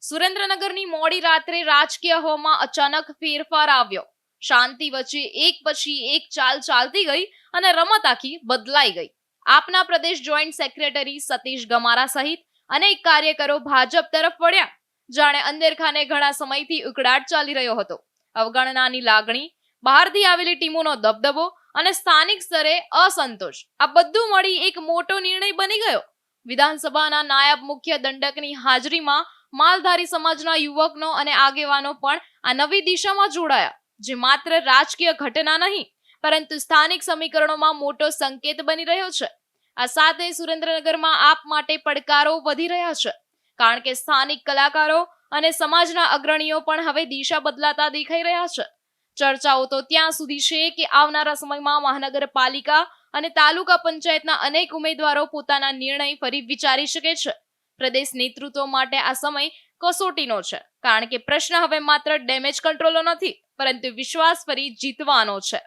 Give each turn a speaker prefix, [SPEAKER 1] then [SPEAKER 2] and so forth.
[SPEAKER 1] સુરેન્દ્રનગરની મોડી રાત્રે રાજકીય હવામાં અચાનક ફેરફાર આવ્યો. શાંતિ વચ્ચે એક પછી એક ચાલ ચાલતી ગઈ અને રમત આખી બદલાઈ ગઈ. આપના પ્રદેશ જોઈન્ટ સેક્રેટરી સતીશ ગમારા સહિત અનેક કાર્યકરો ભાજપ તરફ વળ્યા. જાણે અંદરખાને ઘણા સમયથી ઉકળાટ ચાલી રહ્યો હતો. અવગણનાની લાગણી, બહારથી આવેલી ટીમોનો દબદબો અને સ્થાનિક સ્તરે અસંતોષ, આ બધું મળી એક મોટો નિર્ણય બની ગયો. વિધાનસભાના નાયબ મુખ્ય દંડકની હાજરીમાં માલધારી સમાજના યુવકનો અને આગેવાનો પણ આ નવી દિશામાં જોડાયા, જે માત્ર રાજકીય ઘટના નહીં પરંતુ સ્થાનિક સમીકરણોમાં મોટો સંકેત બની રહ્યો છે. આ સાથે સુરેન્દ્રનગરમાં આપ માટે પડકારો વધી રહ્યા છે, કારણ કે સ્થાનિક કલાકારો અને સમાજના અગ્રણીઓ પણ હવે દિશા બદલાતા દેખાઈ રહ્યા છે. ચર્ચાઓ તો ત્યાં સુધી છે કે આવનારા સમયમાં મહાનગરપાલિકા અને તાલુકા પંચાયતના અનેક ઉમેદવારો પોતાના નિર્ણય ફરી વિચારી શકે છે. પ્રદેશ નેતૃત્વ માટે આ સમય કસોટીનો છે, કારણ કે પ્રશ્ન હવે માત્ર ડેમેજ કંટ્રોલનો નથી પરંતુ વિશ્વાસ ફરી જીતવાનો છે.